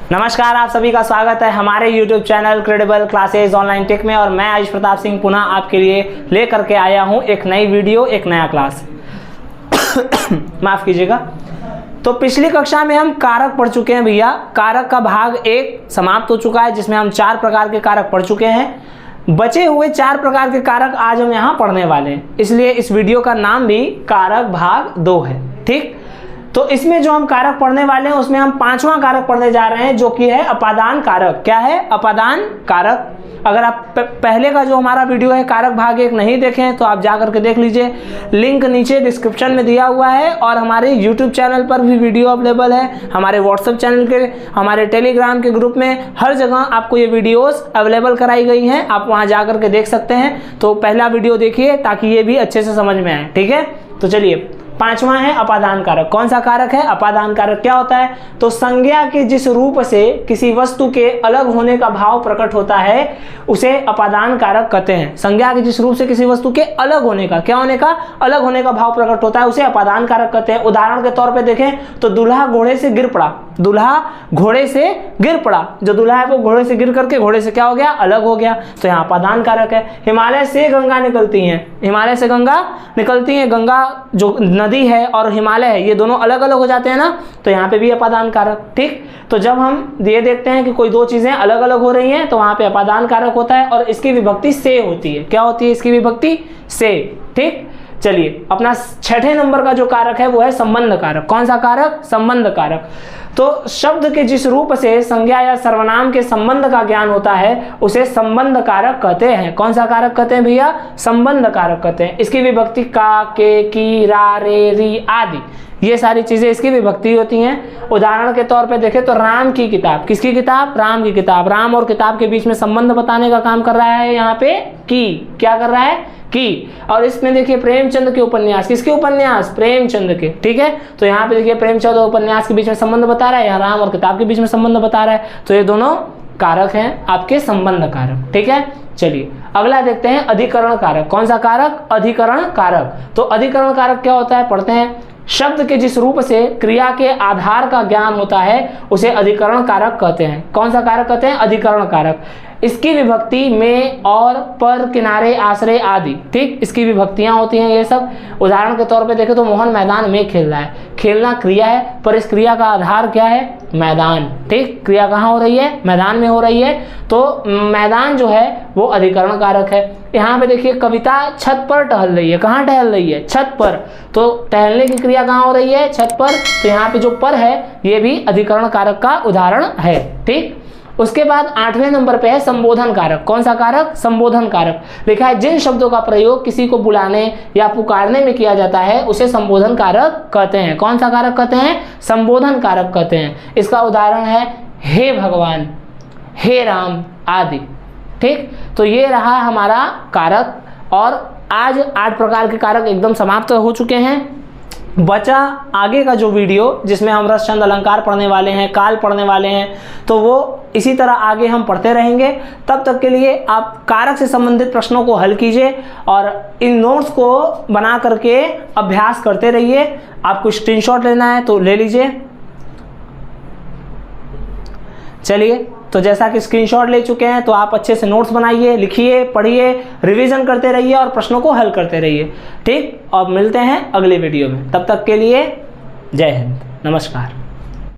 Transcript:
नमस्कार, आप सभी का स्वागत है हमारे YouTube channel credible classes online tech में। और मैं आयुष प्रताप सिंह पुनः आपके लिए लेकर के आया हूं एक नई वीडियो, एक नया क्लास। माफ़ कीजिएगा। तो पिछली कक्षा में हम कारक पढ़ चुके हैं भैया। कारक का भाग 1 समाप्त हो चुका है, जिसमें हम 4 प्रकार के कारक पढ़ चुके हैं। बचे हुए 4 प्रकार के कारक आज हम यहाँ पढ़ने वाले हैं, इसलिए इस वीडियो का नाम भी कारक भाग 2 है। ठीक, तो इसमें जो हम कारक पढ़ने वाले हैं उसमें हम 5वां कारक पढ़ने जा रहे हैं, जो कि है अपादान कारक। क्या है? अपादान कारक। अगर आप पहले का जो हमारा वीडियो है कारक भाग 1 नहीं देखे हैं तो आप जा करके देख लीजिए, लिंक नीचे डिस्क्रिप्शन में दिया हुआ है। और हमारे यूट्यूब चैनल पर भी वीडियो अवेलेबल है, हमारे व्हाट्सएप चैनल के, हमारे टेलीग्राम के ग्रुप में, हर जगह आपको ये वीडियोस अवेलेबल कराई गई हैं। आप वहाँ जा करके देख सकते हैं। तो पहला वीडियो देखिए ताकि ये भी अच्छे से समझ में आए। ठीक है, तो चलिए 5वां है अपादान कारक। कौन सा कारक है? अपादान कारक। क्या होता है? तो संज्ञा के जिस रूप से किसी वस्तु के अलग होने का भाव प्रकट होता है उसे अपादान कारक कहते हैं। संज्ञा के जिस रूप से किसी वस्तु के अलग होने का, क्या होने का? अलग होने का भाव प्रकट होता है, उसे अपादान कारक कहते हैं। उदाहरण के तौर पे देखें तो दूल्हा घोड़े से गिर पड़ा। दूल्हा घोड़े से गिर पड़ा, जो दूल्हा है वो घोड़े से गिर करके घोड़े से क्या हो गया? अलग हो गया। तो यहाँ अपादान कारक है। हिमालय से गंगा निकलती है, हिमालय से गंगा निकलती है। गंगा जो नदी है और हिमालय है, ये दोनों अलग अलग हो जाते हैं ना, तो यहाँ पे भी अपादान कारक। ठीक, तो जब हम ये देखते हैं कि कोई 2 चीजें अलग अलग हो रही हैं तो वहां पे अपादान कारक होता है, और इसकी विभक्ति से होती है। क्या होती है इसकी विभक्ति? से। ठीक, चलिए अपना 6ठे नंबर का जो कारक है वो है संबंध कारक। कौन सा कारक? संबंध कारक। तो शब्द के जिस रूप से संज्ञा या सर्वनाम के संबंध का ज्ञान होता है उसे संबंध कारक कहते हैं। कौन सा कारक कहते हैं भैया? संबंध कारक कहते हैं। इसकी विभक्ति का, के, की, रा, रे, री आदि, ये सारी चीजें इसकी विभक्ति होती हैं। उदाहरण के तौर पे देखें तो राम की किताब। किसकी किताब? राम की किताब। राम और किताब के बीच में संबंध बताने का काम कर रहा है यहाँ पे की। क्या कर रहा है? की। और इसमें देखिए प्रेमचंद के उपन्यास। किसके उपन्यास? प्रेमचंद के। ठीक है, तो यहाँ पे देखिए प्रेमचंद और उपन्यास के बीच में संबंध बता रहा है, यहाँ राम और किताब के बीच में संबंध बता रहा है। तो ये दोनों कारक हैं आपके संबंध कारक। ठीक है, चलिए अगला देखते हैं अधिकरण कारक। कौन सा कारक? अधिकरण कारक। तो अधिकरण कारक क्या होता है? पढ़ते हैं। शब्द के जिस रूप से क्रिया के आधार का ज्ञान होता है उसे अधिकरण कारक कहते हैं। कौन सा कारक कहते हैं? अधिकरण कारक। इसकी विभक्ति में, और, पर, किनारे, आश्रय आदि। ठीक, इसकी विभक्तियां होती हैं ये सब। उदाहरण के तौर पे देखें तो मोहन मैदान में खेल रहा है। खेलना क्रिया है, पर इस क्रिया का आधार क्या है? मैदान। ठीक, क्रिया कहाँ हो रही है? मैदान में हो रही है, तो मैदान जो है वो अधिकरण कारक है। यहाँ पे देखिए कविता छत पर टहल रही है। कहाँ टहल रही है? छत पर। तो टहलने की क्रिया कहाँ हो रही है? छत पर। तो यहाँ पे जो पर है ये भी अधिकरण कारक का उदाहरण है। ठीक, उसके बाद 8वें नंबर पे है संबोधन कारक। कौन सा कारक? संबोधन कारक। लिखा है जिन शब्दों का प्रयोग किसी को बुलाने या पुकारने में किया जाता है उसे संबोधन कारक कहते हैं। कौन सा कारक कहते हैं? संबोधन कारक कहते हैं। इसका उदाहरण है हे भगवान, हे राम आदि। ठीक, तो ये रहा हमारा कारक। और आज 8 प्रकार के कारक एकदम समाप्त हो चुके हैं। बचा आगे का जो वीडियो जिसमें हम रस छंद अलंकार पढ़ने वाले हैं, काल पढ़ने वाले हैं, तो वो इसी तरह आगे हम पढ़ते रहेंगे। तब तक के लिए आप कारक से संबंधित प्रश्नों को हल कीजिए और इन नोट्स को बना करके अभ्यास करते रहिए। आपको स्क्रीनशॉट लेना है तो ले लीजिए। चलिए, तो जैसा कि स्क्रीनशॉट ले चुके हैं तो आप अच्छे से नोट्स बनाइए, लिखिए, पढ़िए, रिवीजन करते रहिए और प्रश्नों को हल करते रहिए। ठीक, और मिलते हैं अगले वीडियो में। तब तक के लिए जय हिंद, नमस्कार।